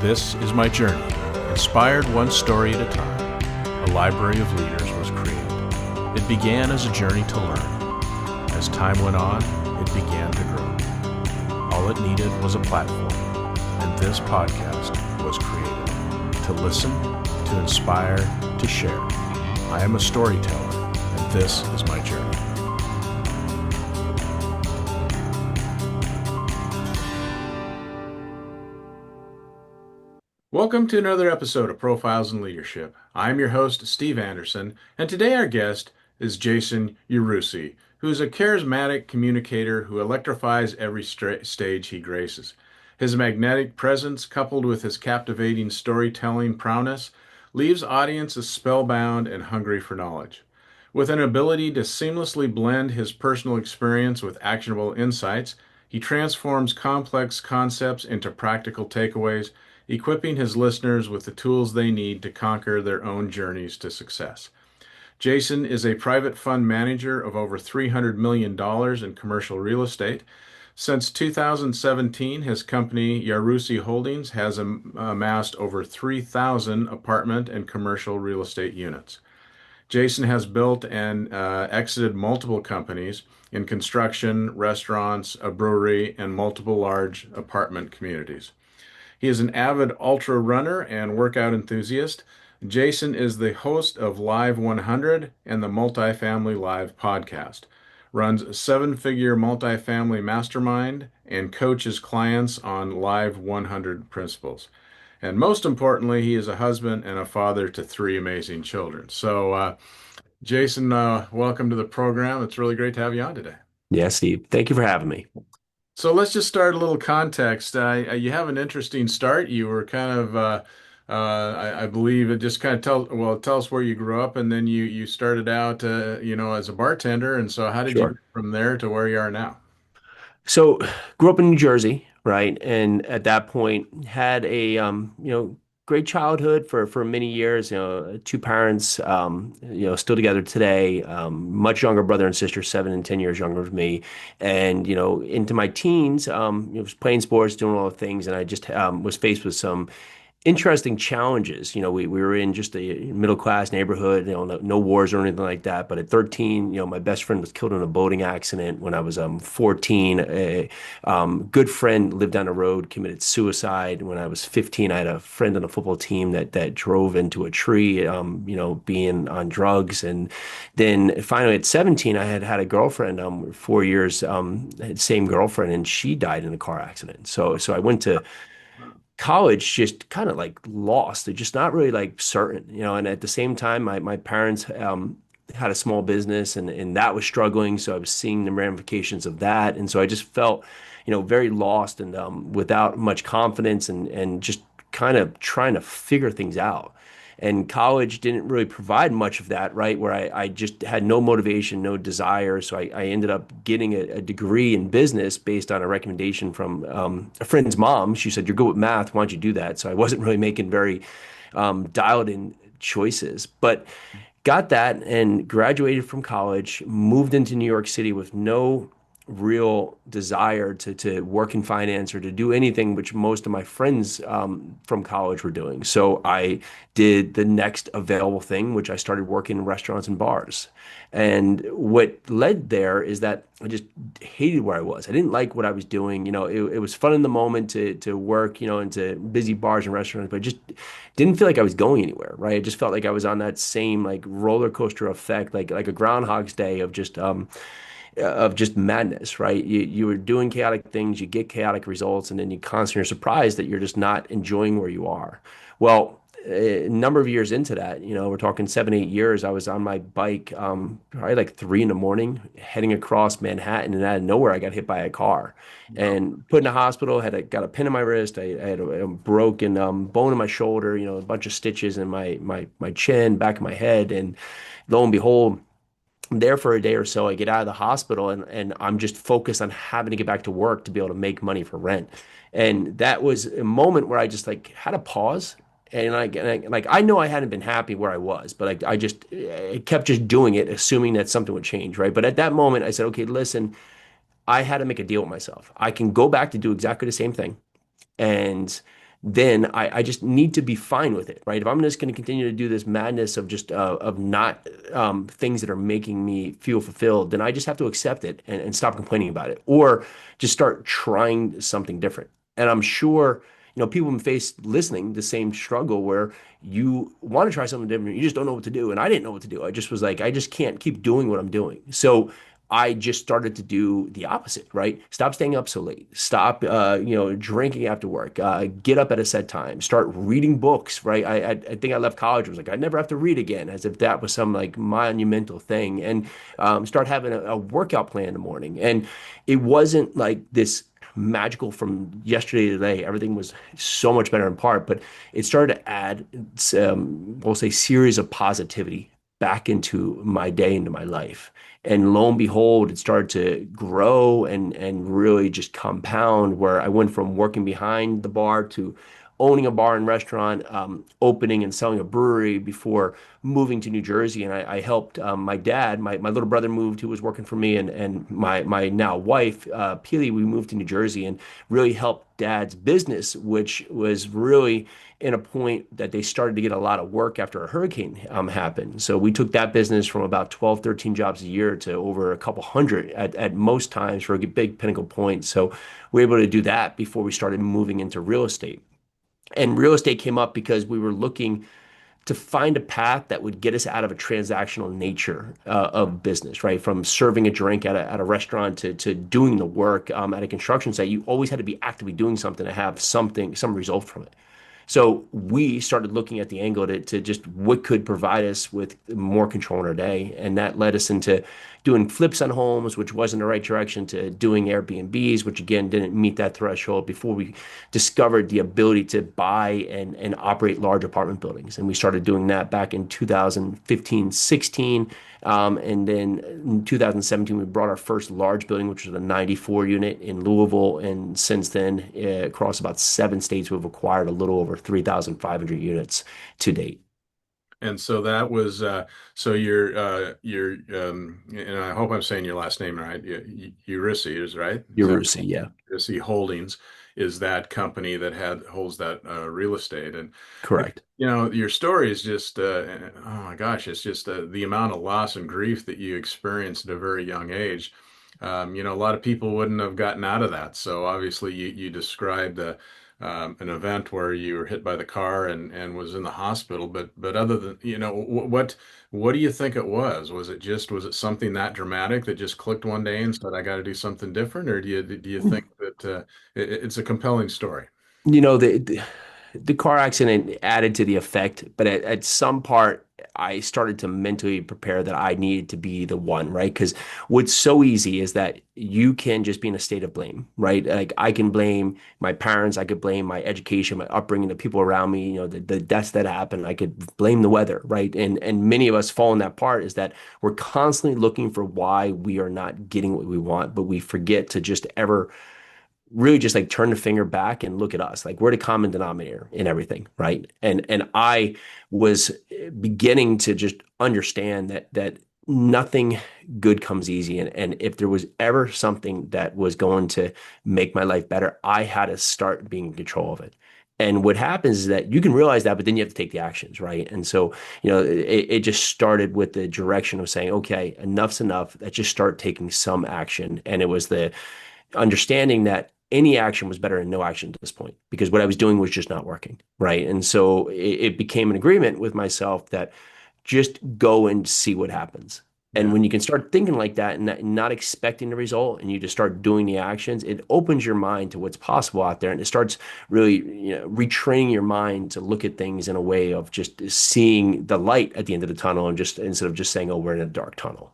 This is my journey. Inspired one story at a time, a library of leaders was created. It began as a journey to learn. As time went on, it began to grow. All it needed was a platform, and this podcast was created to listen, to inspire, to share. I am a storyteller, and this is my journey. Welcome to another episode of Profiles in Leadership. I'm your host, Steve Anderson, and today our guest is Jason Yarusi, who is a charismatic communicator who electrifies every stage he graces. His magnetic presence, coupled with his captivating storytelling prowess, leaves audiences spellbound and hungry for knowledge. With an ability to seamlessly blend his personal experience with actionable insights, he transforms complex concepts into practical takeaways, equipping his listeners with the tools they need to conquer their own journeys to success. Jason is a private fund manager of over $300 million in commercial real estate. Since 2017, his company, Yarusi Holdings, has amassed over 3,000 apartment and commercial real estate units. Jason has built and exited multiple companies in construction, restaurants, a brewery, and multiple large apartment communities. He is an avid ultra runner and workout enthusiast. Jason is the host of Live 100 and the Multifamily Live podcast, runs a seven-figure multifamily mastermind, and coaches clients on Live 100 principles. And most importantly, he is a husband and a father to three amazing children. So, Jason, welcome to the program. It's really great to have you on today. Yeah, Steve, thank you for having me. So let's just start a little context. You have an interesting start. You were kind of, I believe, it just kind of tell us where you grew up, and then you started out, as a bartender. And so, how did you Sure. go from there to where you are now? So, grew up in New Jersey, right? And at that point, had a great childhood for many years. Two parents, still together today. Much younger brother and sister, 7 and 10 years younger than me. And into my teens, was playing sports, doing all the things, and I just was faced with some interesting challenges. We were in just a middle class neighborhood, no wars or anything like that. But at 13, my best friend was killed in a boating accident. When I was 14, a good friend lived down the road, committed suicide. When I was 15, I had a friend on a football team that drove into a tree, being on drugs. And then finally at 17, I had a girlfriend, 4 years, same girlfriend, and she died in a car accident. So I went to college just kind of like lost. They're just not really like certain, and at the same time, my parents had a small business and that was struggling. So I was seeing the ramifications of that. And so I just felt, very lost and without much confidence and just kind of trying to figure things out. And college didn't really provide much of that, right? Where I just had no motivation, no desire. So I ended up getting a degree in business based on a recommendation from a friend's mom. She said, "You're good with math. Why don't you do that?" So I wasn't really making very dialed in choices, but got that and graduated from college, moved into New York City with no real desire to work in finance or to do anything which most of my friends from college were doing. So I did the next available thing, which I started working in restaurants and bars. And what led there is that I just hated where I was. I didn't like what I was doing. It was fun in the moment to work, into busy bars and restaurants, but I just didn't feel like I was going anywhere, right? I just felt like I was on that same like roller coaster effect, like a Groundhog's Day of just madness, right? You were doing chaotic things, you get chaotic results, and then you constantly are surprised that you're just not enjoying where you are. Well, a number of years into that, we're talking 7, 8 years, I was on my bike, probably like 3 in the morning, heading across Manhattan, and out of nowhere, I got hit by a car Wow. and put in a hospital. Got a pin in my wrist. I had a broken bone in my shoulder, a bunch of stitches in my chin, back of my head, and lo and behold, I'm there for a day or so. I get out of the hospital and I'm just focused on having to get back to work to be able to make money for rent. And that was a moment where I just like had a pause. And I know I hadn't been happy where I was, but I kept just doing it, assuming that something would change, right? But at that moment, I said, okay, listen, I had to make a deal with myself. I can go back to do exactly the same thing, and then I just need to be fine with it, right? If I'm just going to continue to do this madness of just of not things that are making me feel fulfilled, then I just have to accept it and stop complaining about it, or just start trying something different. And I'm sure, people face listening the same struggle where you want to try something different, you just don't know what to do. And I didn't know what to do. I just was like, I just can't keep doing what I'm doing. So I just started to do the opposite, right? Stop staying up so late. Stop, drinking after work. Get up at a set time. Start reading books, right? I think I left college. I was like, I never have to read again, as if that was some like monumental thing. And start having a workout plan in the morning. And it wasn't like this magical from yesterday to today. Everything was so much better in part, but it started to add, we'll say, series of positivity back into my day, into my life. And lo and behold, it started to grow and really just compound where I went from working behind the bar to owning a bar and restaurant, opening and selling a brewery before moving to New Jersey. And I helped my dad, my little brother moved, who was working for me, and my now wife, Peely, we moved to New Jersey and really helped dad's business, which was really in a point that they started to get a lot of work after a hurricane happened. So we took that business from about 12, 13 jobs a year to over a couple hundred at most times for a big pinnacle point. So we were able to do that before we started moving into real estate. And real estate came up because we were looking to find a path that would get us out of a transactional nature of business, right? From serving a drink at a restaurant to doing the work at a construction site, you always had to be actively doing something to have something, some result from it. So we started looking at the angle to just what could provide us with more control in our day. And that led us into doing flips on homes, which wasn't the right direction, to doing Airbnbs, which again didn't meet that threshold before we discovered the ability to buy and operate large apartment buildings. And we started doing that back in 2015, 16. And then in 2017, we brought our first large building, which was a 94 unit in Louisville. And since then, across about 7 states, we've acquired a little over 3,500 units to date. And so that was so your and I hope I'm saying your last name right. Yarusi is right. Is that Yarusi, yeah, Yarusi Holdings is that company that had holds that real estate. And correct. your story is just oh my gosh, it's just the amount of loss and grief that you experienced at a very young age. A lot of people wouldn't have gotten out of that. So obviously you described an event where you were hit by the car and was in the hospital. But other than, what do you think it was? Was it something that dramatic that just clicked one day and said, I got to do something different? Or do you think that it's a compelling story? You know, the car accident added to the effect, but at some part, I started to mentally prepare that I needed to be the one, right? Because what's so easy is that you can just be in a state of blame, right? Like I can blame my parents, I could blame my education, my upbringing, the people around me, the deaths that happened. I could blame the weather, right? And many of us fall in that part is that we're constantly looking for why we are not getting what we want, but we forget to just ever really just like turn the finger back and look at us. Like we're the common denominator in everything, right? And I was beginning to just understand that nothing good comes easy. And if there was ever something that was going to make my life better, I had to start being in control of it. And what happens is that you can realize that, but then you have to take the actions, right? And so, it just started with the direction of saying, okay, enough's enough. Let's just start taking some action. And it was the understanding that any action was better than no action at this point because what I was doing was just not working. Right. And so it became an agreement with myself that just go and see what happens. And Yeah. when you can start thinking like that and not expecting the result and you just start doing the actions, it opens your mind to what's possible out there. And it starts really, retraining your mind to look at things in a way of just seeing the light at the end of the tunnel and just instead of just saying, oh, we're in a dark tunnel.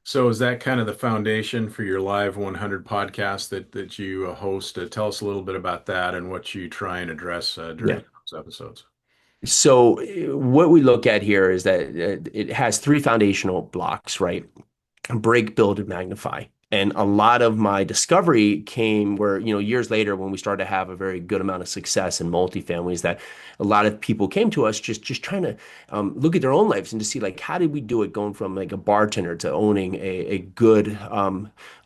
So is that kind of the foundation for your Live 100 podcast that you host? Tell us a little bit about that and what you try and address Yeah. during those episodes. So what we look at here is that it has three foundational blocks, right? Break, build, and magnify. And a lot of my discovery came where, years later when we started to have a very good amount of success in multifamilies, that a lot of people came to us just trying to look at their own lives and to see like, how did we do it going from like a bartender to owning a good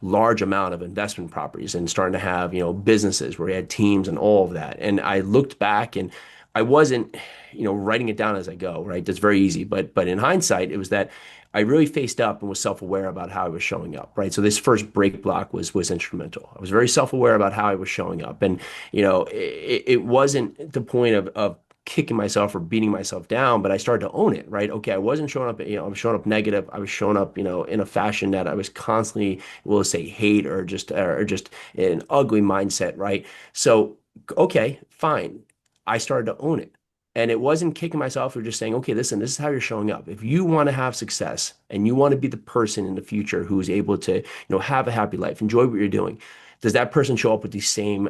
large amount of investment properties and starting to have, businesses where we had teams and all of that. And I looked back and I wasn't, writing it down as I go, right? That's very easy. But in hindsight, it was that I really faced up and was self-aware about how I was showing up, right? So this first break block was instrumental. I was very self-aware about how I was showing up, and it wasn't the point of kicking myself or beating myself down, but I started to own it, right? Okay, I wasn't showing up, I was showing up negative. I was showing up, in a fashion that I was constantly, will say, hate or just an ugly mindset, right? So okay, fine. I started to own it. And it wasn't kicking myself or just saying, okay, listen, this is how you're showing up. If you want to have success and you want to be the person in the future who is able to, have a happy life, enjoy what you're doing, does that person show up with these same,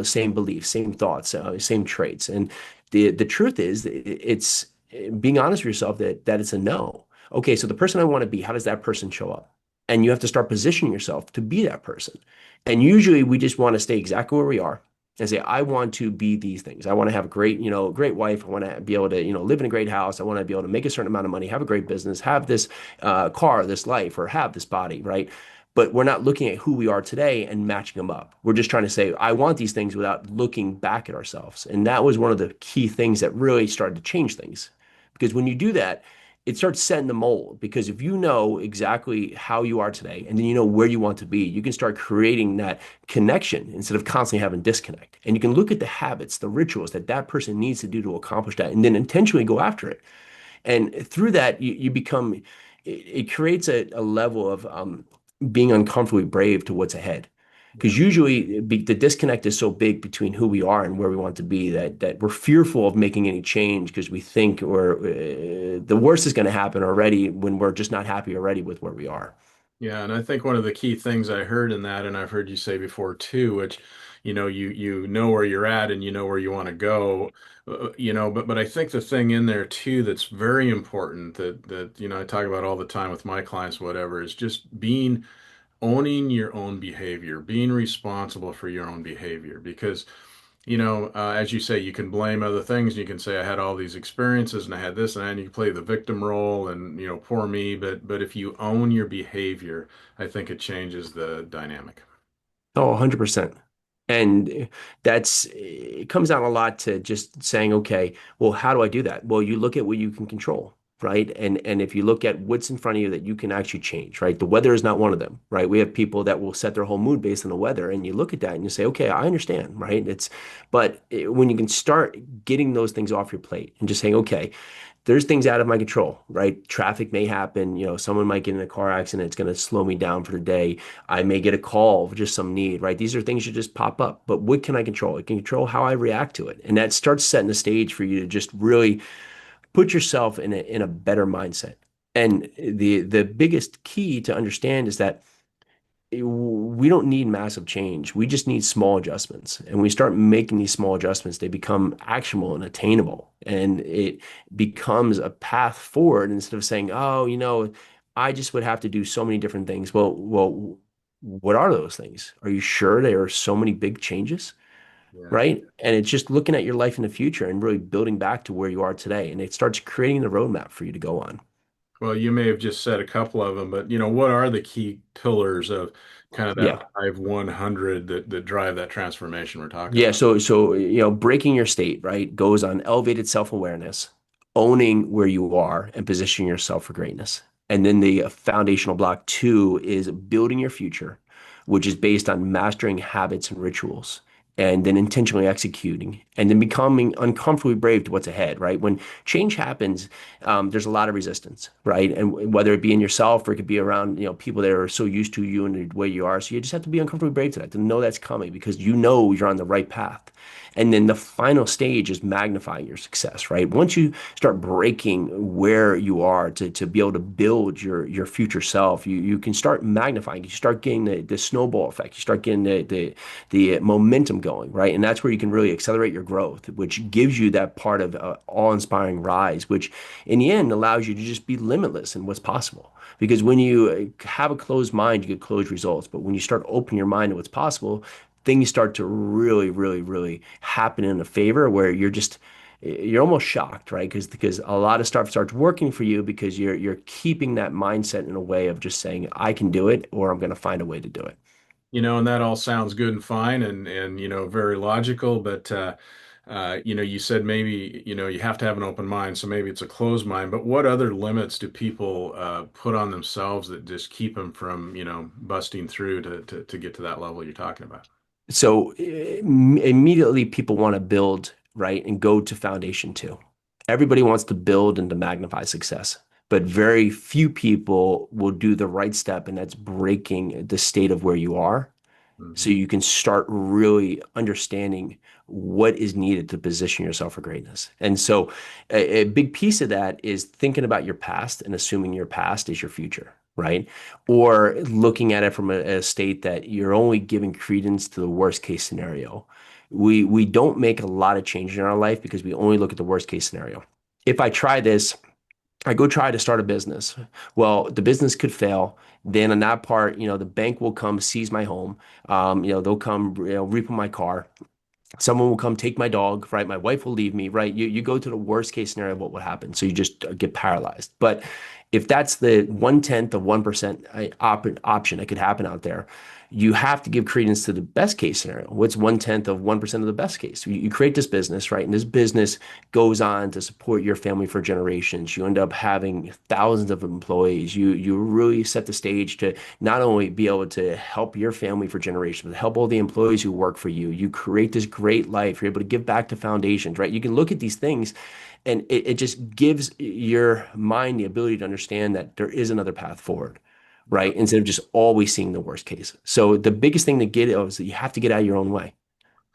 same beliefs, same thoughts, same traits? And the truth is, it's being honest with yourself that it's a no. Okay, so the person I want to be, how does that person show up? And you have to start positioning yourself to be that person. And usually we just want to stay exactly where we are and say, I want to be these things. I want to have a great, great wife. I want to be able to, live in a great house. I want to be able to make a certain amount of money, have a great business, have this car, this life, or have this body, right? But we're not looking at who we are today and matching them up. We're just trying to say, I want these things without looking back at ourselves. And that was one of the key things that really started to change things. Because when you do that, it starts setting the mold. Because if you know exactly how you are today and then you know where you want to be, you can start creating that connection instead of constantly having disconnect. And you can look at the habits, the rituals that that person needs to do to accomplish that, and then intentionally go after it. And through that, you become, it creates a level of being uncomfortably brave to what's ahead. Yeah. Because usually the disconnect is so big between who we are and where we want to be that we're fearful of making any change because we think the worst is going to happen already when we're just not happy already with where we are. Yeah, and I think one of the key things I heard in that, and I've heard you say before too, which, you know where you're at and you know where you want to go, but I think the thing in there too that's very important that I talk about all the time with my clients, whatever, is just owning your own behavior, being responsible for your own behavior, because as you say, you can blame other things. You can say, I had all these experiences and I had this and that, and you can play the victim role and, poor me. But if you own your behavior, I think it changes the dynamic. Oh, 100%. And it comes down a lot to just saying, okay, well, how do I do that? Well, you look at what you can control, right? And if you look at what's in front of you that you can actually change, right? The weather is not one of them, right? We have people that will set their whole mood based on the weather, and you look at that and you say, okay, I understand, right? When you can start getting those things off your plate and just saying, okay, there's things out of my control, right? Traffic may happen, someone might get in a car accident, it's going to slow me down for the day. I may get a call for just some need, right? These are things that just pop up. But what can I control? I can control how I react to it. And that starts setting the stage for you to just really put yourself in a better mindset. And the biggest key to understand is that we don't need massive change. We just need small adjustments. And when we start making these small adjustments, they become actionable and attainable. And it becomes a path forward instead of saying, oh, I just would have to do so many different things. Well, what are those things? Are you sure there are so many big changes? Yeah. Right? And it's just looking at your life in the future and really building back to where you are today. And it starts creating the roadmap for you to go on. Well, you may have just said a couple of them, but what are the key pillars of kind of that Yeah. 5-100 that drive that transformation we're talking Yeah, about? so breaking your state, right, goes on elevated self-awareness, owning where you are and positioning yourself for greatness. And then the foundational block two is building your future, which is based on mastering habits and rituals, and then intentionally executing, and then becoming uncomfortably brave to what's ahead, right? When change happens, there's a lot of resistance, right? And whether it be in yourself or it could be around, people that are so used to you and the way you are. So you just have to be uncomfortably brave to that, to know that's coming because you know you're on the right path. And then the final stage is magnifying your success, right? Once you start breaking where you are to be able to build your future self, you can start magnifying. You start getting the snowball effect. You start getting the momentum going, right? And that's where you can really accelerate your growth, which gives you that part of awe-inspiring rise, which in the end allows you to just be limitless in what's possible. Because when you have a closed mind, you get closed results. But when you start opening your mind to what's possible, things start to really, really, really happen in a favor where you're almost shocked, right? Because a lot of stuff starts working for you because you're keeping that mindset in a way of just saying, I can do it, or I'm going to find a way to do it. And that all sounds good and fine and very logical, but you said maybe, you have to have an open mind, so maybe it's a closed mind, but what other limits do people put on themselves that just keep them from, busting through to get to that level you're talking about? So immediately people want to build, right, and go to foundation two. Everybody wants to build and to magnify success, but very few people will do the right step, and that's breaking the state of where you are so Hmm. you can start really understanding what is needed to position yourself for greatness. And so a big piece of that is thinking about your past and assuming your past is your future, right? Or looking at it from a state that you're only giving credence to the worst case scenario. We don't make a lot of changes in our life because we only look at the worst case scenario. If I try this, I go try to start a business. Well, the business could fail. Then on that part, the bank will come seize my home. They'll come, repo my car. Someone will come take my dog, right? My wife will leave me, right? You go to the worst case scenario of what would happen. So you just get paralyzed. But if that's the 1/10 of 1% option that could happen out there, you have to give credence to the best case scenario. What's 1/10 of 1% of the best case? You create this business, right? And this business goes on to support your family for generations. You end up having thousands of employees. You really set the stage to not only be able to help your family for generations, but help all the employees who work for you. You create this great life. You're able to give back to foundations, right? You can look at these things and it just gives your mind the ability to understand that there is another path forward, Yeah. right? Instead of just always seeing the worst case. So the biggest thing to get is that you have to get out of your own way.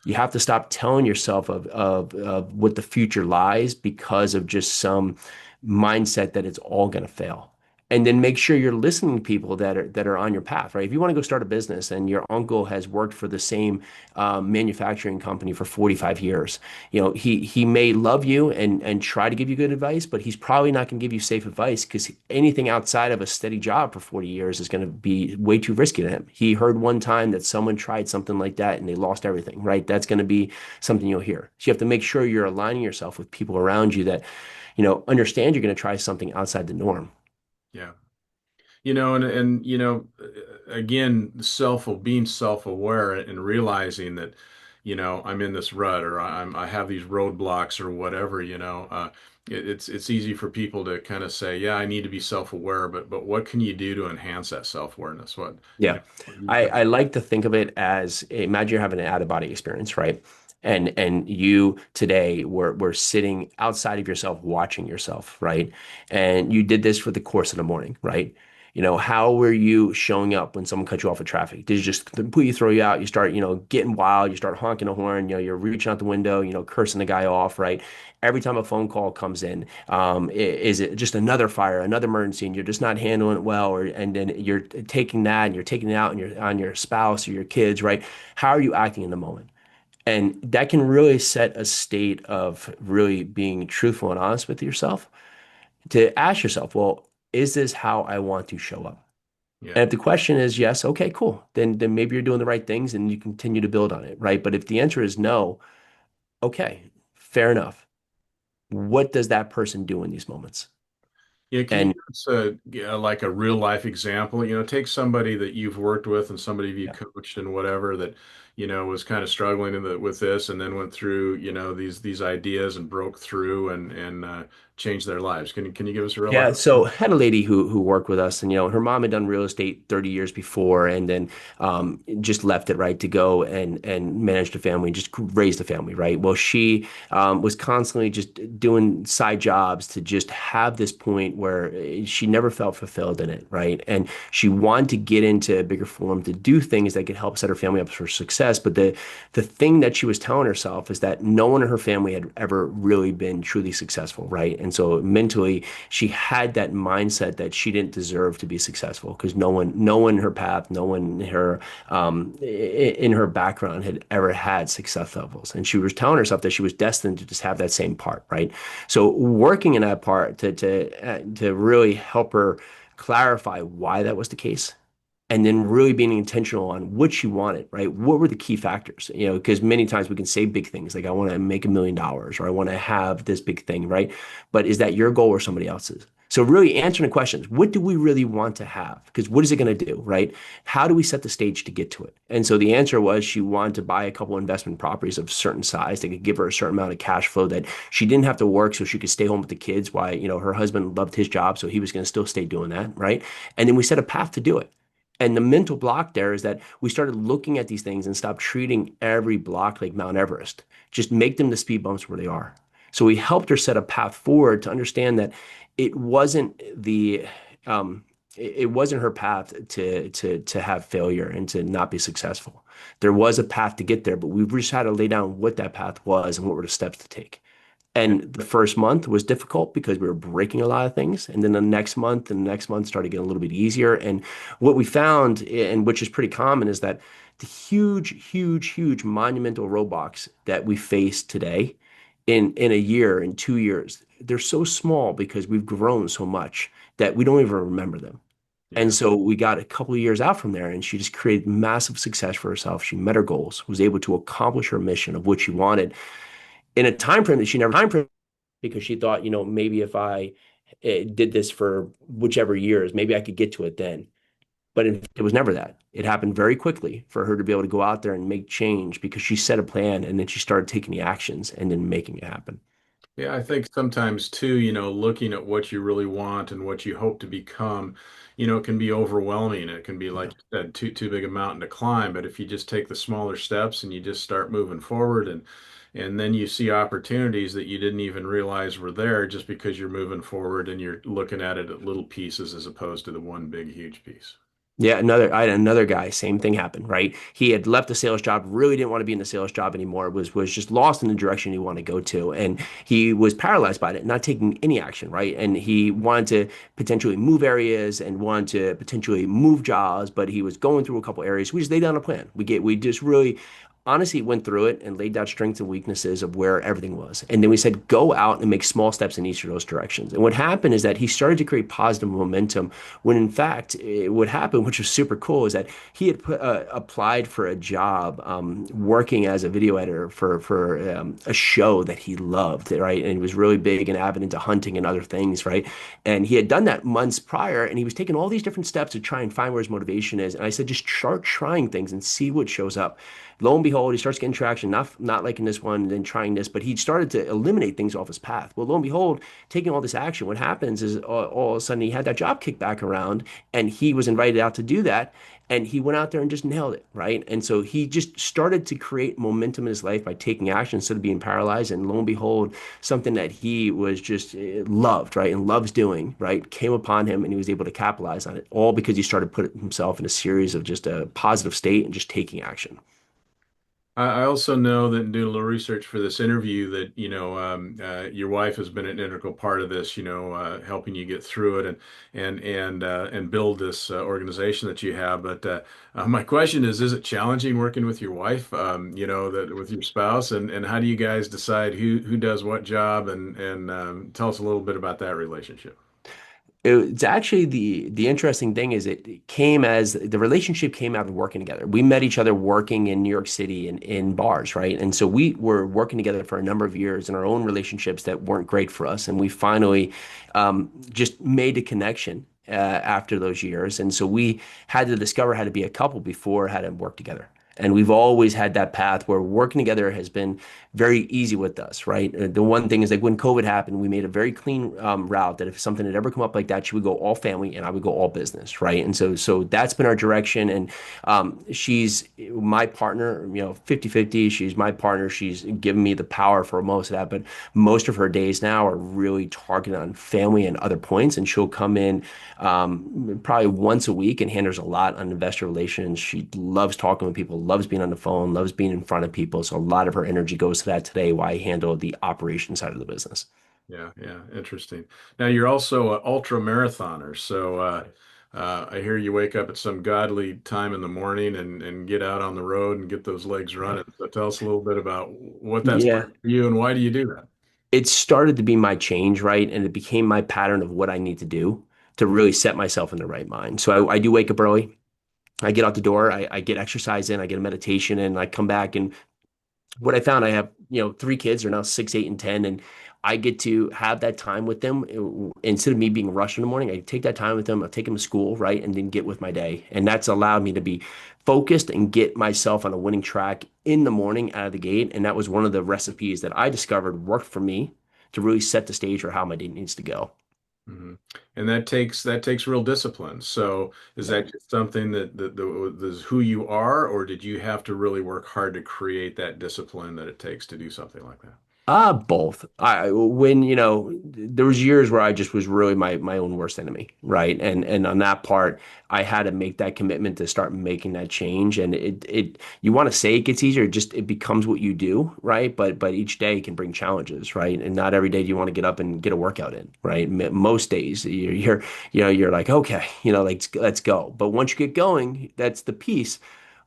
You have to stop telling yourself of what the future lies because of just some mindset that it's all going to fail. And then make sure you're listening to people that are on your path, right? If you want to go start a business and your uncle has worked for the same manufacturing company for 45 years, he may love you and try to give you good advice, but he's probably not going to give you safe advice because anything outside of a steady job for 40 years is going to be way too risky to him. He heard one time that someone tried something like that and they lost everything, right? That's going to be something you'll hear. So you have to make sure you're aligning yourself with people around you that, understand you're going to try something outside the norm. Yeah. Again, being self-aware and realizing that, I'm in this rut or I have these roadblocks or whatever, it's easy for people to kind of say, yeah, I need to be self-aware, but what can you do to enhance that self-awareness? Yeah. What do you I, think? I like to think of it as imagine you're having an out of body experience, right? And you today were sitting outside of yourself, watching yourself, right? And you did this for the course of the morning, right? How were you showing up when someone cut you off of traffic? Did you just completely throw you out? You start, getting wild, you start honking a horn, you're reaching out the window, cursing the guy off, right? Every time a phone call comes in, is it just another fire, another emergency, and you're just not handling it well, and then you're taking that and you're taking it out on your spouse or your kids, right? How are you acting in the moment? And that can really set a state of really being truthful and honest with yourself to ask yourself, well, is this how I want to show up? Yeah. And if the question is yes, okay, cool. Then maybe you're doing the right things and you continue to build on it, right? But if the answer is no, okay, fair enough. What does that person do in these moments? Yeah, can you And give us like a real life example? Take somebody that you've worked with and somebody you yeah. coached and whatever that, was kind of struggling with this and then went through, these ideas and broke through and changed their lives. Can you give us a real life? Yeah, so had a lady who worked with us, and her mom had done real estate 30 years before, and then just left it right to go and manage a family, just raised a family, right? Well, she was constantly just doing side jobs to just have this point where she never felt fulfilled in it, right? And she wanted to get into a bigger form to do things that could help set her family up for success. success. But the thing that she was telling herself is that no one in her family had ever really been truly successful, right? And so mentally, she had that mindset that she didn't deserve to be successful because no one in her path, no one in her in her background had ever had success levels. And she was telling herself that she was destined to just have that same part, right? So working in that part to really help her clarify why that was the case and then really being intentional on what she wanted, right? What were the key factors? Because many times we can say big things like I want to make $1 million or I want to have this big thing, right? But is that your goal or somebody else's? So really answering the questions, what do we really want to have? Because what is it going to do, right? How do we set the stage to get to it? And so the answer was she wanted to buy a couple investment properties of a certain size that could give her a certain amount of cash flow that she didn't have to work so she could stay home with the kids while, her husband loved his job, so he was going to still stay doing that, right? And then we set a path to do it. And the mental block there is that we started looking at these things and stopped treating every block like Mount Everest. Just make them the speed bumps where they are. So we helped her set a path forward to understand that it wasn't the it wasn't her path to have failure and to not be successful. There was a path to get there, but we just had to lay down what that path was and what were the steps to take. Yeah. And the first month was difficult because we were breaking a lot of things. And then the next month and the next month started getting a little bit easier. And what we found, and which is pretty common, is that the huge monumental roadblocks that we face today in a year, in 2 years, they're so small because we've grown so much that we don't even remember them. And Yeah. so we got a couple of years out from there, and she just created massive success for herself. She met her goals, was able to accomplish her mission of what she wanted in a time frame that she never time frame because she thought, maybe if I did this for whichever years, maybe I could get to it then. But it was never that. It happened very quickly for her to be able to go out there and make change because she set a plan and then she started taking the actions and then making it happen. Yeah, I think sometimes too, looking at what you really want and what you hope to become, it can be overwhelming. It can be, Yeah. like you said, too big a mountain to climb. But if you just take the smaller steps and you just start moving forward and then you see opportunities that you didn't even realize were there just because you're moving forward and you're looking at it at little pieces as opposed to the one big huge piece. Yeah, I had another guy, same thing happened, right? He had left the sales job, really didn't want to be in the sales job anymore, was just lost in the direction he wanted to go to. And he was paralyzed by it, not taking any action, right? And he wanted to potentially move areas and wanted to potentially move jobs, but he was going through a couple areas. We just laid down a plan. We just really honestly went through it and laid down strengths and weaknesses of where everything was. And then we said, go out and make small steps in each of those directions. And what happened is that he started to create positive momentum when in fact, what happened, which was super cool, is that he had applied for a job working as a video editor for a show that he loved, right? And he was really big and avid into hunting and other things, right? And he had done that months prior, and he was taking all these different steps to try and find where his motivation is. And I said, just start trying things and see what shows up. Lo and behold, he starts getting traction, not liking this one, and then trying this, but he started to eliminate things off his path. Well, lo and behold, taking all this action, what happens is all of a sudden he had that job kicked back around, and he was invited out to do that, and he went out there and just nailed it, right? And so he just started to create momentum in his life by taking action instead of being paralyzed. And lo and behold, something that he was just loved, right, and loves doing, right, came upon him, and he was able to capitalize on it, all because he started putting himself in a series of just a positive state and just taking action. I also know that in doing a little research for this interview that, your wife has been an integral part of this, helping you get through it and build this organization that you have. But my question is it challenging working with your wife, that with your spouse, and how do you guys decide who does what job and tell us a little bit about that relationship. It's actually the interesting thing is it came as the relationship came out of working together. We met each other working in New York City in bars, right? And so we were working together for a number of years in our own relationships that weren't great for us, and we finally just made a connection after those years. And so we had to discover how to be a couple before how to work together. And we've always had that path where working together has been very easy with us, right? The one thing is like when COVID happened, we made a very clean route that if something had ever come up like that, she would go all family and I would go all business, right? And so that's been our direction. And she's my partner, 50-50. She's my partner. She's given me the power for most of that. But most of her days now are really targeted on family and other points. And she'll come in probably once a week and handles a lot on investor relations. She loves talking with people, loves being on the phone, loves being in front of people. So a lot of her energy goes to that today, while I handle the operation side of the business. Yeah, yeah, interesting. Now you're also an ultra marathoner, so I hear you wake up at some godly time in the morning and get out on the road and get those legs running. So tell us a little bit about what that's like Yeah. for you and why do you do that? It started to be my change, right? And it became my pattern of what I need to do to really set myself in the right mind. So I do wake up early. I get out the door, I get exercise in, I get a meditation in, I come back. And what I found, I have, three kids, they're now 6, 8, and 10, and I get to have that time with them. Instead of me being rushed in the morning, I take that time with them. I take them to school, right, and then get with my day. And that's allowed me to be focused and get myself on a winning track in the morning out of the gate. And that was one of the recipes that I discovered worked for me to really set the stage for how my day needs to go. Hmm. And that takes real discipline. So is Yeah. that just something that is who you are, or did you have to really work hard to create that discipline that it takes to do something like that? Both. There was years where I just was really my own worst enemy, right? And on that part, I had to make that commitment to start making that change. And it you want to say it gets easier, it becomes what you do, right? But each day can bring challenges, right? And not every day do you want to get up and get a workout in, right? Most days you're like, okay, like let's go. But once you get going, that's the piece.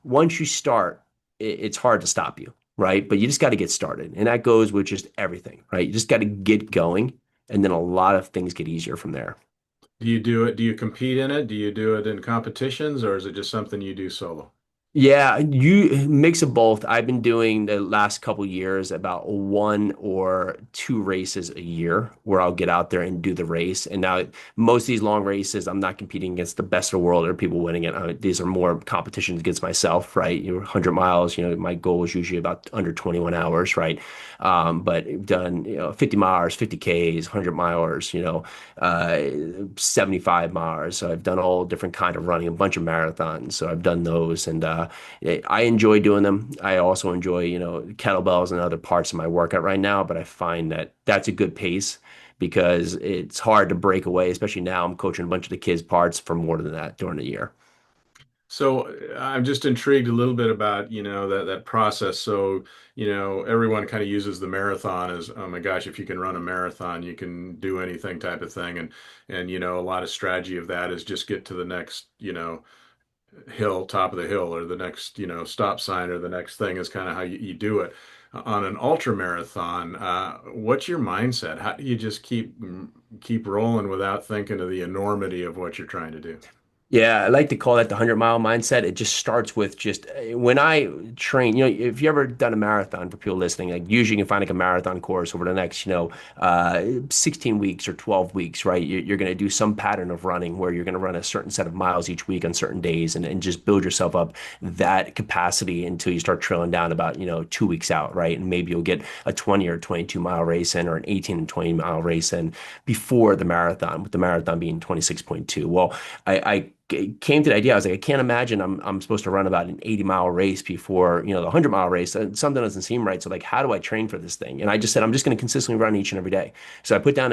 Once you start, it's hard to stop you, right? But you just got to get started. And that goes with just everything, right? You just got to get going. And then a lot of things get easier from there. Do you do it? Do you compete in it? Do you do it in competitions, or is it just something you do solo? Yeah, you mix of both. I've been doing the last couple years about one or two races a year where I'll get out there and do the race. And now most of these long races, I'm not competing against the best of the world or people winning it. These are more competitions against myself, right? 100 miles, my goal is usually about under 21 hours, right? But I've done, 50 miles, 50 Ks, 100 miles, 75 miles. So I've done all different kind of running, a bunch of marathons. So I've done those, and I enjoy doing them. I also enjoy, kettlebells and other parts of my workout right now, but I find that that's a good pace because it's hard to break away, especially now I'm coaching a bunch of the kids' parts for more than that during the year. So I'm just intrigued a little bit about, that process. So, everyone kind of uses the marathon as, oh my gosh, if you can run a marathon, you can do anything type of thing. And, a lot of strategy of that is just get to the next, hill, top of the hill, or the next, stop sign, or the next thing is kind of how you do it. On an ultra marathon, what's your mindset? How do you just keep rolling without thinking of the enormity of what you're trying to do? Yeah, I like to call that the 100-mile mindset. It just starts with just when I train, if you ever done a marathon for people listening, like usually you can find like a marathon course over the next, 16 weeks or 12 weeks, right? You're going to do some pattern of running where you're going to run a certain set of miles each week on certain days, and just build yourself up that capacity until you start trailing down about, 2 weeks out, right? And maybe you'll get a 20 or 22-mile race in, or an 18 and 20-mile race in before the marathon, with the marathon being 26.2. Well, I came to the idea. I was like, I can't imagine I'm supposed to run about an 80-mile race before, the 100-mile race. Something doesn't seem right. So like, how do I train for this thing? And I just said, I'm just going to consistently run each and every day. So I put down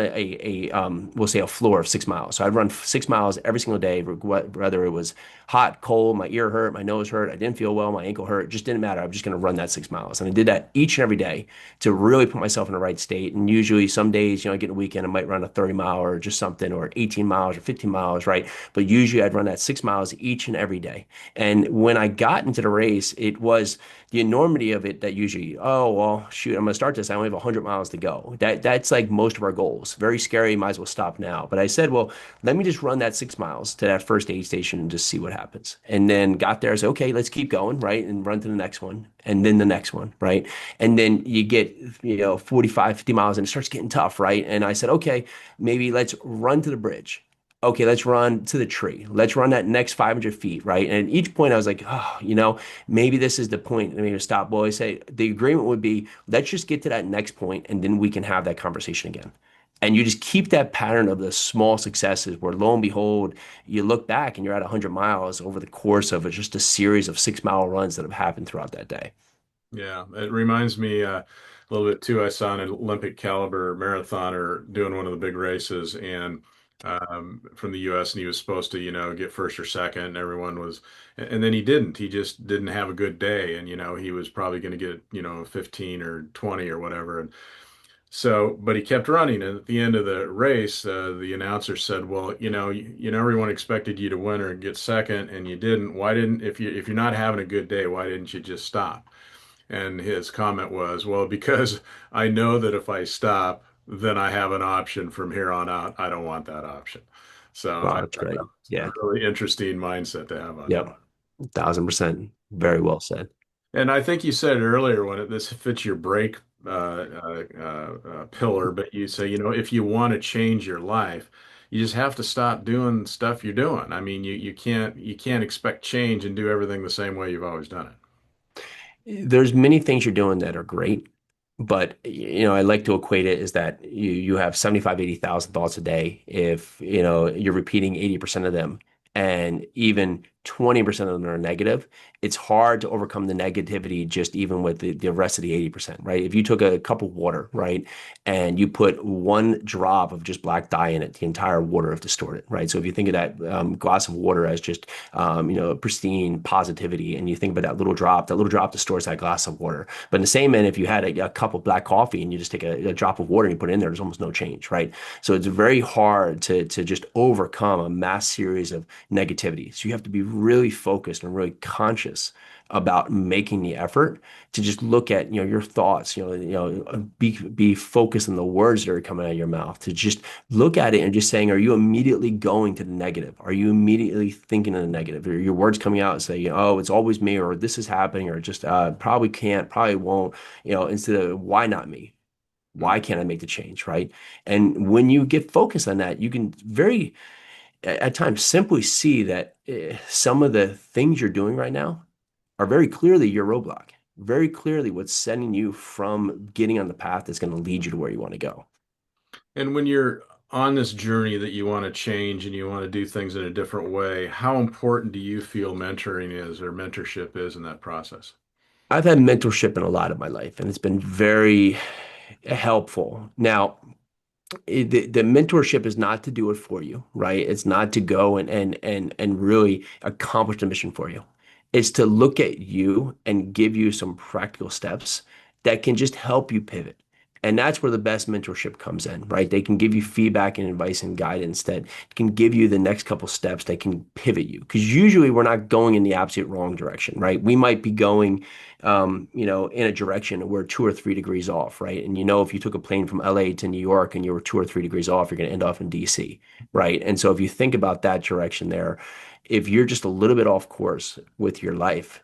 we'll say a floor of 6 miles. So I'd run 6 miles every single day, whether it was hot, cold, my ear hurt, my nose hurt, I didn't feel well, my ankle hurt. It just didn't matter. I was just going to run that 6 miles. And I did that each and every day to really put myself in the right state. And usually some days, I get a weekend, I might run a 30-mile or just something, or 18 miles or 15 miles, right? But usually I'd run that 6 miles each and every day. And when I got into the race, it was the enormity of it that usually, oh, well, shoot, I'm going to start this. I only have 100 miles to go. That's like most of our goals. Very scary. Might as well stop now. But I said, well, let me just run that 6 miles to that first aid station and just see what happens. And then got there. So, okay, let's keep going, right? And run to the next one. And then the next one, right? And then you get, 45, 50 miles and it starts getting tough, right? And I said, okay, maybe let's run to the bridge. Okay, let's run to the tree. Let's run that next 500 feet, right? And at each point, I was like, oh, maybe this is the point. Let me stop. Well, I say the agreement would be, let's just get to that next point, and then we can have that conversation again. And you just keep that pattern of the small successes where lo and behold, you look back and you're at 100 miles over the course of just a series of 6 mile runs that have happened throughout that day. Yeah, it reminds me a little bit too. I saw an Olympic caliber marathoner doing one of the big races, and from the U.S. and he was supposed to, get first or second, and everyone was, and then he didn't. He just didn't have a good day, and he was probably going to get, 15 or 20 or whatever. And so, but he kept running, and at the end of the race, the announcer said, "Well, everyone expected you to win or get second, and you didn't. Why didn't, if you're not having a good day, why didn't you just stop?" And his comment was, "Well, because I know that if I stop, then I have an option from here on out. I don't want that option." So Wow, I that's thought that great. was a Yeah. really interesting mindset to have on it. Yep. 1,000%. Very well said. And I think you said earlier when this fits your break pillar, but you say, if you want to change your life, you just have to stop doing stuff you're doing. I mean, you can't expect change and do everything the same way you've always done it. There's many things you're doing that are great, but I like to equate it is that you have 75, 80,000 thoughts a day. If you're repeating 80% of them and even 20% of them are negative, it's hard to overcome the negativity just even with the rest of the 80%, right? If you took a cup of water, right, and you put one drop of just black dye in it, the entire water have distorted, right? So if you think of that glass of water as just pristine positivity, and you think about that little drop distorts that glass of water. But in the same end, if you had a cup of black coffee and you just take a drop of water and you put it in there, there's almost no change, right? So it's very hard to just overcome a mass series of negativity. So you have to be really focused and really conscious about making the effort to just look at your thoughts, be focused on the words that are coming out of your mouth, to just look at it and just saying, are you immediately going to the negative? Are you immediately thinking of the negative? Are your words coming out and say, oh, it's always me, or this is happening, or just probably can't, probably won't, instead of why not me? Why can't I make the change, right? And when you get focused on that, you can at times simply see that some of the things you're doing right now are very clearly your roadblock, very clearly what's setting you from getting on the path that's going to lead you to where you want to go. And when you're on this journey that you want to change and you want to do things in a different way, how important do you feel mentoring is or mentorship is in that process? I've had mentorship in a lot of my life, and it's been very helpful. Now, the mentorship is not to do it for you, right? It's not to go and really accomplish the mission for you. It's to look at you and give you some practical steps that can just help you pivot. And that's where the best mentorship comes in, right? They can give you feedback and advice and guidance that can give you the next couple steps that can pivot you. Because usually we're not going in the absolute wrong direction, right? We might be going in a direction where we're 2 or 3 degrees off, right? And if you took a plane from LA to New York and you were 2 or 3 degrees off, you're going to end off in DC, right? And so if you think about that direction there, if you're just a little bit off course with your life,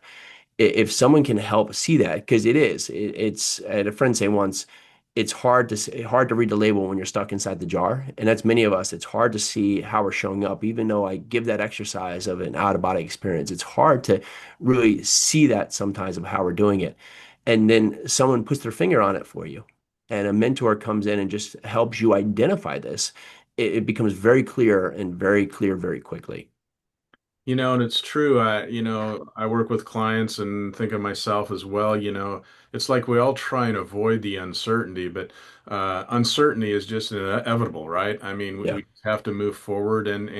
if someone can help see that, because I had a friend say once, it's hard to read the label when you're stuck inside the jar, and that's many of us. It's hard to see how we're showing up, even though I give that exercise of an out of body experience. It's hard to really see that sometimes of how we're doing it, and then someone puts their finger on it for you, and a mentor comes in and just helps you identify this. It becomes very clear and very clear very quickly. And it's true. I work with clients and think of myself as well. It's like we all try and avoid the uncertainty, but uncertainty is just inevitable, right? I mean, Yeah. we have to move forward, and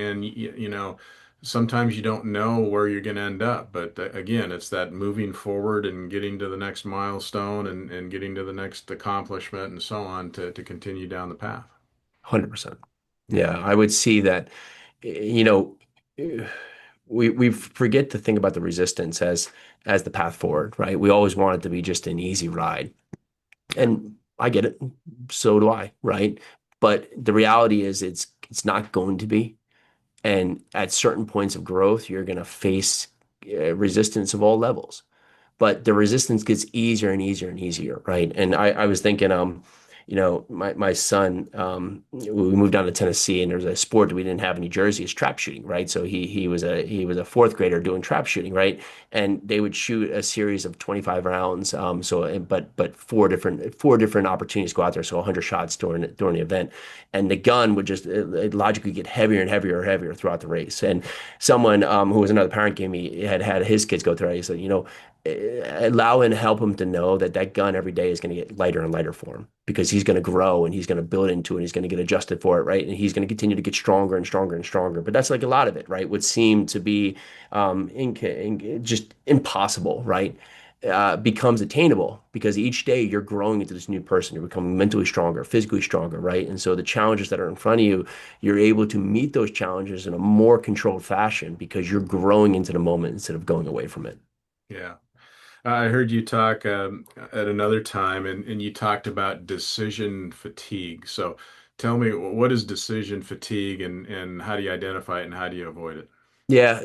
sometimes you don't know where you're going to end up. But again, it's that moving forward and getting to the next milestone and getting to the next accomplishment and so on to continue down the path. 100%. Yeah. Yeah, I would see that, you know, eh, we forget to think about the resistance as the path forward, right? We always want it to be just an easy ride. Yeah. And I get it. So do I, right? But the reality is it's not going to be. And at certain points of growth, you're going to face resistance of all levels, but the resistance gets easier and easier and easier, right? And I was thinking, my son, we moved down to Tennessee, and there's a sport that we didn't have in New Jersey, is trap shooting, right? So he was a fourth grader doing trap shooting, right? And they would shoot a series of 25 rounds, but four different opportunities to go out there, so 100 shots during the event, and the gun would just logically get heavier and heavier and heavier throughout the race. And someone who was another parent gave me had his kids go through it. He said, allow and help him to know that that gun every day is going to get lighter and lighter for him because he's going to grow and he's going to build into it and he's going to get adjusted for it, right? And he's going to continue to get stronger and stronger and stronger. But that's like a lot of it, right? Would seem to be just impossible, right? Becomes attainable because each day you're growing into this new person. You're becoming mentally stronger, physically stronger, right? And so the challenges that are in front of you, you're able to meet those challenges in a more controlled fashion because you're growing into the moment instead of going away from it. Yeah. I heard you talk at another time, and you talked about decision fatigue. So tell me, what is decision fatigue, and how do you identify it, and how do you avoid it? Yeah,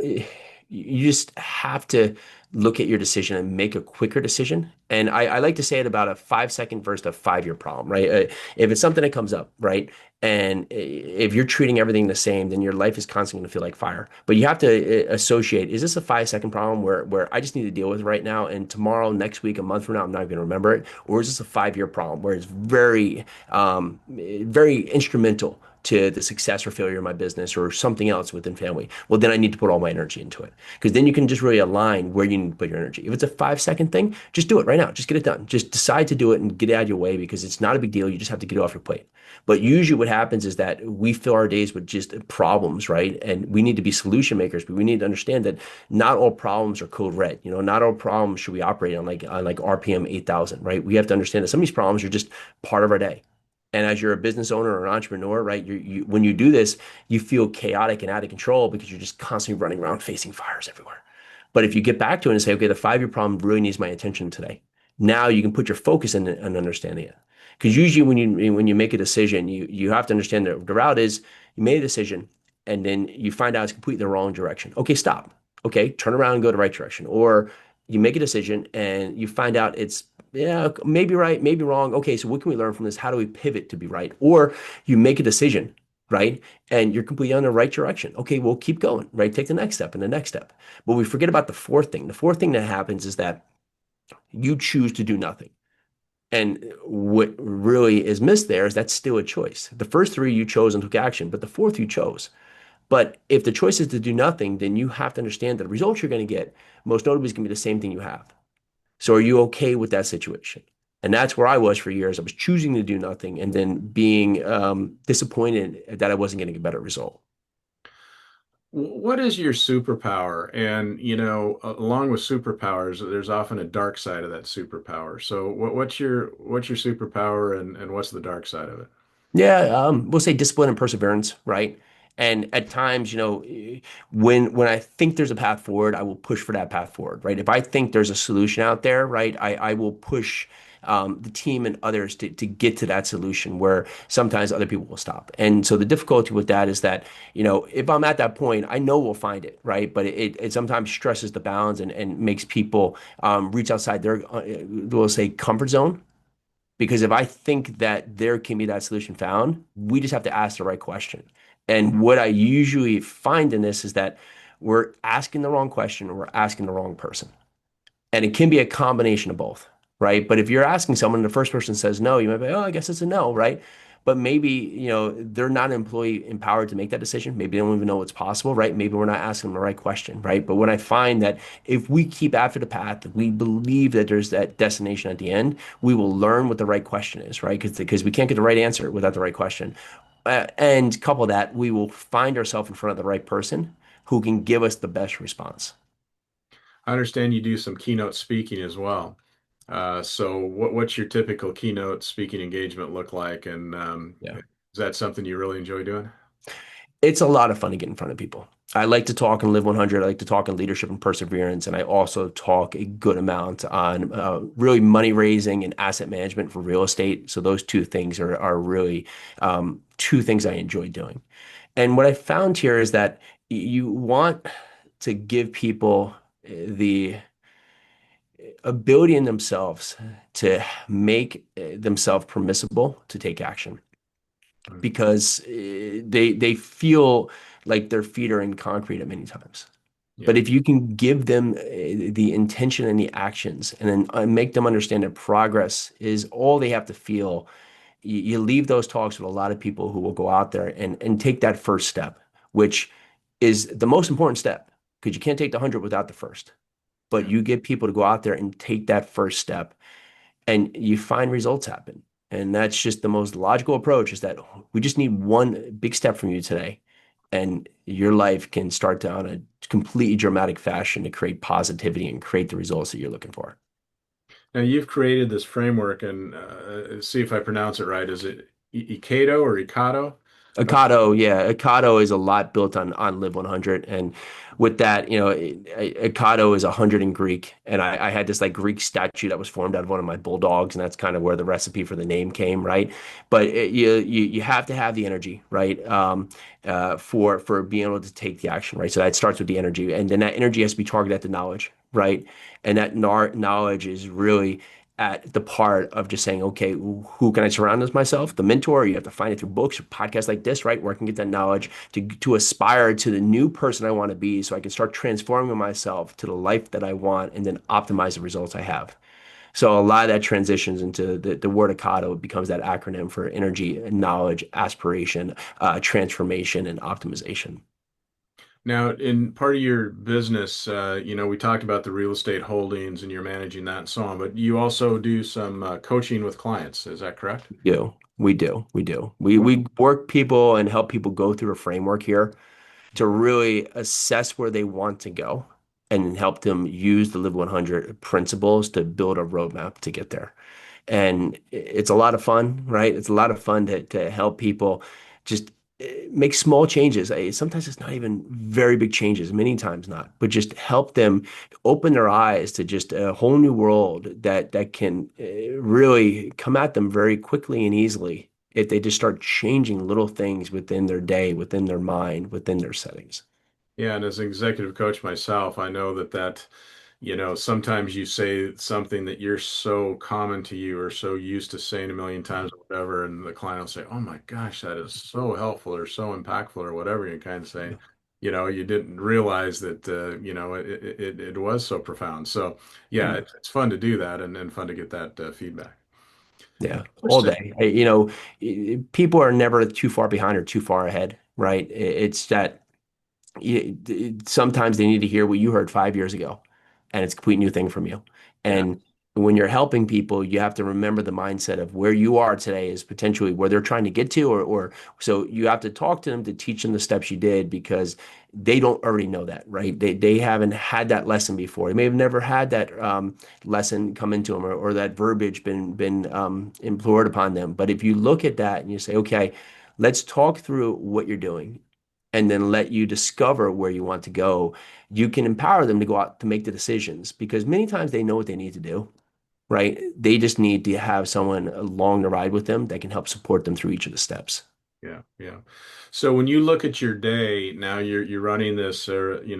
you just have to look at your decision and make a quicker decision. And I like to say it about a 5 second versus a 5 year problem, right? If it's something that comes up, right? And if you're treating everything the same, then your life is constantly going to feel like fire. But you have to associate, is this a 5 second problem where I just need to deal with it right now? And tomorrow, next week, a month from now, I'm not going to remember it. Or is this a 5 year problem where it's very instrumental to the success or failure of my business or something else within family? Well, then I need to put all my energy into it because then you can just really align where you need to put your energy. If it's a 5 second thing, just do it right now. Just get it done. Just decide to do it and get it out of your way because it's not a big deal. You just have to get it off your plate. But usually what happens is that we fill our days with just problems, right? And we need to be solution makers, but we need to understand that not all problems are code red. You know, not all problems should we operate on like RPM 8,000, right? We have to understand that some of these problems are just part of our day. And as you're a business owner or an entrepreneur, right, when you do this, you feel chaotic and out of control because you're just constantly running around facing fires everywhere. But if you get back to it and say, okay, the 5 year problem really needs my attention today. Now you can put your focus in understanding it. Because usually when you make a decision, you have to understand that the route is you made a decision and then you find out it's completely the wrong direction. Okay, stop. Okay, turn around and go the right direction. Or you make a decision and you find out it's yeah, maybe right, maybe wrong. Okay, so what can we learn from this? How do we pivot to be right? Or you make a decision, right? And you're completely on the right direction. Okay, well, keep going, right? Take the next step and the next step. But we forget about the fourth thing. The fourth thing that happens is that you choose to do nothing. And what really is missed there is that's still a choice. The first three you chose and took action, but the fourth you chose. But if the choice is to do nothing, then you have to understand that the results you're going to get, most notably, is going to be the same thing you have. So are you okay with that situation? And that's where I was for years. I was choosing to do nothing and then being disappointed that I wasn't getting a better result. What is your superpower? And, along with superpowers, there's often a dark side of that superpower. So what's your superpower, and what's the dark side of it? Yeah, we'll say discipline and perseverance, right? And at times, when I think there's a path forward, I will push for that path forward, right? If I think there's a solution out there, right, I will push the team and others to get to that solution where sometimes other people will stop. And so the difficulty with that is that, if I'm at that point, I know we'll find it, right? But it sometimes stresses the bounds and makes people reach outside their, we'll say, comfort zone because if I think that there can be that solution found, we just have to ask the right question. And what I usually find in this is that we're asking the wrong question or we're asking the wrong person. And it can be a combination of both, right? But if you're asking someone and the first person says no, you might be, oh, I guess it's a no, right? But maybe, they're not an employee empowered to make that decision. Maybe they don't even know what's possible, right? Maybe we're not asking them the right question, right? But when I find that if we keep after the path, if we believe that there's that destination at the end, we will learn what the right question is, right? Because we can't get the right answer without the right question. And couple that, we will find ourselves in front of the right person who can give us the best response. I understand you do some keynote speaking as well. So what's your typical keynote speaking engagement look like? And Yeah. is that something you really enjoy doing? It's a lot of fun to get in front of people. I like to talk and live 100. I like to talk on leadership and perseverance. And I also talk a good amount on really money raising and asset management for real estate. So those two things are really two things I enjoy doing. And what I found here is that you want to give people the ability in themselves to make themselves permissible to take action Mm. because they feel like their feet are in concrete at many times. But Yeah. if you can give them the intention and the actions and then make them understand that progress is all they have to feel, you leave those talks with a lot of people who will go out there and take that first step, which is the most important step because you can't take the 100 without the first. but Yeah. you get people to go out there and take that first step and you find results happen. And that's just the most logical approach is that we just need one big step from you today. And your life can start to, on a completely dramatic fashion, to create positivity and create the results that you're looking for. Now you've created this framework, and see if I pronounce it right. Is it Ikedo or Ikado? Ocado, yeah, Ocado is a lot built on Live 100, and with that, Ocado is 100 in Greek, and I had this like Greek statue that was formed out of one of my bulldogs, and that's kind of where the recipe for the name came, right? But you have to have the energy, right? For being able to take the action, right? So that starts with the energy, and then that energy has to be targeted at the knowledge, right? And that knowledge is really at the part of just saying, okay, who can I surround with myself? The mentor, you have to find it through books or podcasts like this, right? Where I can get that knowledge to aspire to the new person I want to be so I can start transforming myself to the life that I want and then optimize the results I have. So a lot of that transitions into the word Ocado. It becomes that acronym for energy, knowledge, aspiration, transformation, and optimization. Now, in part of your business, we talked about the real estate holdings and you're managing that and so on, but you also do some coaching with clients. Is that correct? We do. We do. We do. What? We work people and help people go through a framework here to really assess where they want to go and help them use the Live 100 principles to build a roadmap to get there. And it's a lot of fun, right? It's a lot of fun to help people just make small changes. Sometimes it's not even very big changes, many times not, but just help them open their eyes to just a whole new world that can really come at them very quickly and easily if they just start changing little things within their day, within their mind, within their settings. Yeah, and as an executive coach myself, I know sometimes you say something that you're so common to you or so used to saying a million times or whatever, and the client will say, "Oh my gosh, that is so helpful or so impactful," or whatever you kind of say. Yeah. You didn't realize that it was so profound. So yeah, Yeah. it's fun to do that and fun to get that feedback. Yeah, all Question. day. People are never too far behind or too far ahead, right? It's that sometimes they need to hear what you heard 5 years ago, and it's a complete new thing from you. Yeah. And when you're helping people, you have to remember the mindset of where you are today is potentially where they're trying to get to, or so you have to talk to them to teach them the steps you did because they don't already know that, right? They haven't had that lesson before. They may have never had that lesson come into them or that verbiage been implored upon them. But if you look at that and you say, okay, let's talk through what you're doing and then let you discover where you want to go, you can empower them to go out to make the decisions because many times they know what they need to do, right? They just need to have someone along the ride with them that can help support them through each of the steps. Yeah, yeah. So when you look at your day now, you're running this, holdings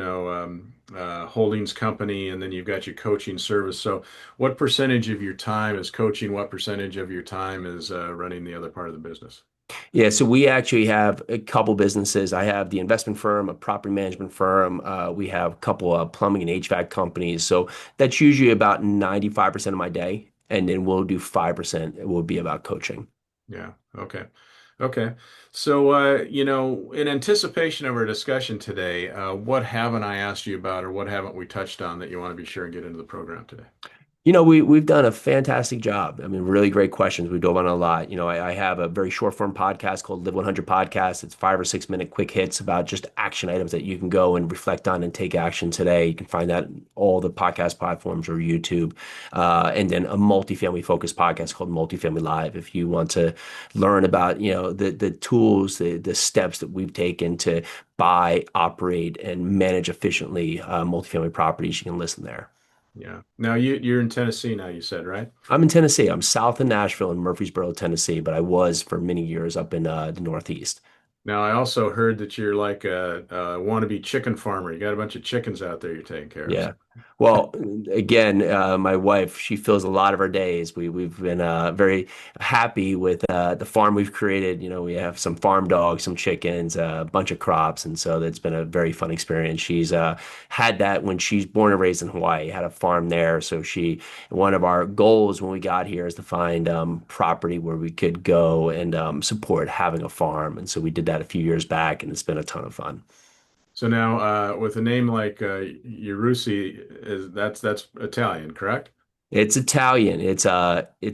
company, and then you've got your coaching service. So what percentage of your time is coaching? What percentage of your time is running the other part of the business? Yeah, so we actually have a couple businesses. I have the investment firm, a property management firm. We have a couple of plumbing and HVAC companies. So that's usually about 95% of my day. And then we'll do 5% it will be about coaching. Yeah. Okay. Okay. So, in anticipation of our discussion today, what haven't I asked you about, or what haven't we touched on that you want to be sure and get into the program today? We've done a fantastic job. I mean, really great questions. We dove on a lot. I have a very short form podcast called Live 100 Podcast. It's 5 or 6 minute quick hits about just action items that you can go and reflect on and take action today. You can find that in all the podcast platforms or YouTube. And then a multifamily focused podcast called Multifamily Live. If you want to learn about, the tools, the steps that we've taken to buy, operate, and manage efficiently multifamily properties, you can listen there. Yeah. Now you're in Tennessee now, you said, right? I'm in Tennessee. I'm south of Nashville in Murfreesboro, Tennessee, but I was for many years up in the Northeast. Now I also heard that you're like a wannabe chicken farmer. You got a bunch of chickens out there you're taking care of. Yeah. Well, again, my wife, she fills a lot of our days. We've been very happy with the farm we've created. We have some farm dogs, some chickens, a bunch of crops, and so that's been a very fun experience. She's had that when she's born and raised in Hawaii, had a farm there. So one of our goals when we got here is to find property where we could go and support having a farm. And so we did that a few years back, and it's been a ton of fun. So now, with a name like Yarusi, is that's Italian, correct? It's Italian. It's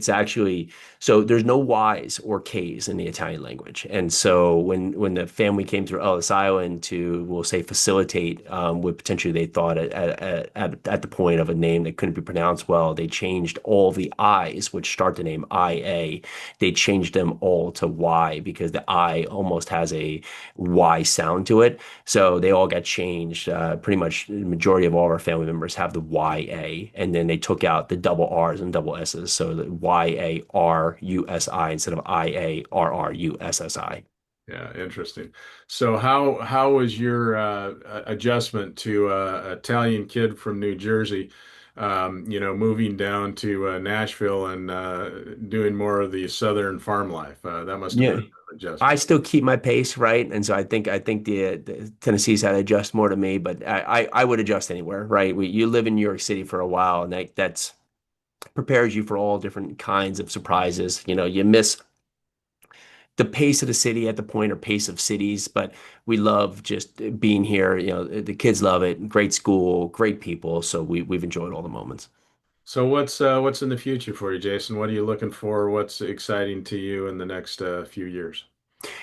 actually so there's no Y's or K's in the Italian language. And so when the family came through Ellis Island to, we'll say, facilitate what potentially they thought at the point of a name that couldn't be pronounced well, they changed all the I's, which start the name IA. They changed them all to Y because the I almost has a Y sound to it. So they all got changed. Pretty much the majority of all of our family members have the YA, and then they took out the double R's and double S's. So the YARUSI instead of IARRUSSI. Yeah, interesting. So how was your adjustment to Italian kid from New Jersey, moving down to Nashville and doing more of the Southern farm life? That must have been Yeah. an I adjustment. still keep my pace, right? And so I think the Tennessee's had to adjust more to me, but I would adjust anywhere, right? You live in New York City for a while, and that's prepares you for all different kinds of surprises. You miss the pace of the city at the point or pace of cities, but we love just being here. The kids love it. Great school, great people. So we've enjoyed all the moments. So what's in the future for you, Jason? What are you looking for? What's exciting to you in the next few years?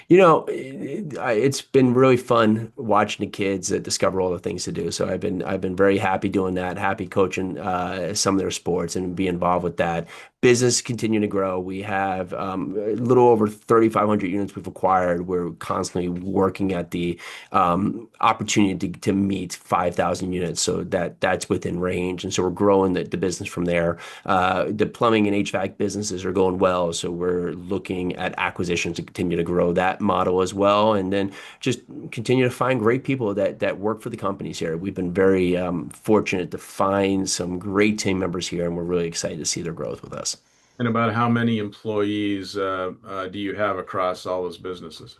It's been really fun watching the kids discover all the things to do. So I've been very happy doing that, happy coaching some of their sports and be involved with that. Business continue to grow. We have a little over 3,500 units we've acquired. We're constantly working at the opportunity to meet 5,000 units, so that's within range, and so we're growing the business from there. The plumbing and HVAC businesses are going well, so we're looking at acquisitions to continue to grow that model as well, and then just continue to find great people that work for the companies here. We've been very fortunate to find some great team members here, and we're really excited to see their growth with us. And about how many employees do you have across all those businesses?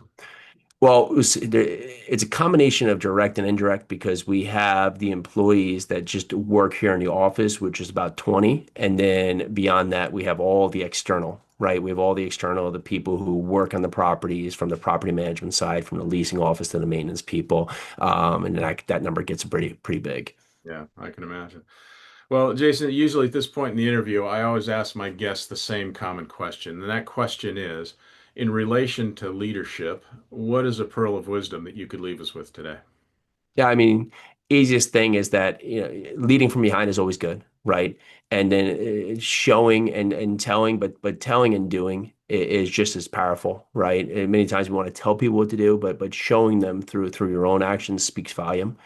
Well, it's a combination of direct and indirect because we have the employees that just work here in the office, which is about 20. And then beyond that, we have all the external, right? We have all the external, the people who work on the properties from the property management side, from the leasing office to the maintenance people. And that number gets pretty big. Yeah, I can imagine. Well, Jason, usually at this point in the interview, I always ask my guests the same common question. And that question is, in relation to leadership, what is a pearl of wisdom that you could leave us with today? Yeah, I mean, easiest thing is that leading from behind is always good, right? And then showing and telling, but telling and doing is just as powerful, right? And many times we want to tell people what to do, but showing them through your own actions speaks volume.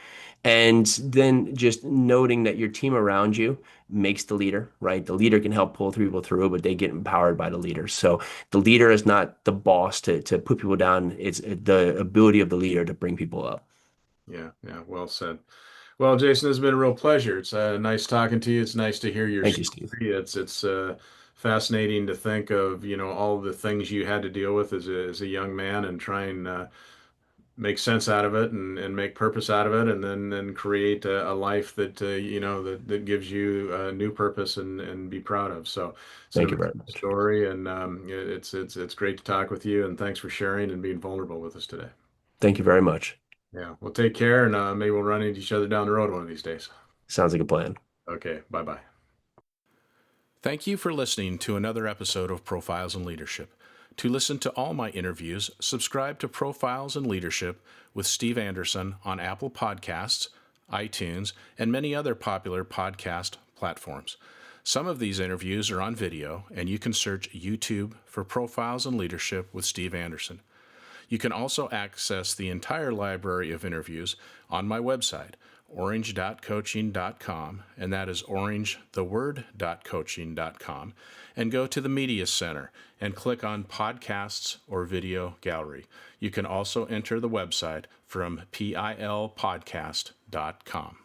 And then just noting that your team around you makes the leader, right? The leader can help pull people through, but they get empowered by the leader. So the leader is not the boss to put people down. It's the ability of the leader to bring people up. Yeah, yeah, well said. Well, Jason, it's been a real pleasure. It's nice talking to you. It's nice to hear your Thank you, Steve. story. It's fascinating to think of, all the things you had to deal with as a young man and try and make sense out of it and make purpose out of it, and then create a life that that gives you a new purpose and be proud of. So it's an Thank you amazing very much. story, and it's great to talk with you. And thanks for sharing and being vulnerable with us today. Thank you very much. Yeah, well, take care, and maybe we'll run into each other down the road one of these days. Sounds like a plan. Okay, bye bye. Thank you for listening to another episode of Profiles in Leadership. To listen to all my interviews, subscribe to Profiles in Leadership with Steve Anderson on Apple Podcasts, iTunes, and many other popular podcast platforms. Some of these interviews are on video, and you can search YouTube for Profiles in Leadership with Steve Anderson. You can also access the entire library of interviews on my website, orange.coaching.com, and that is orange, the word, .coaching.com, and go to the Media Center and click on Podcasts or Video Gallery. You can also enter the website from pilpodcast.com.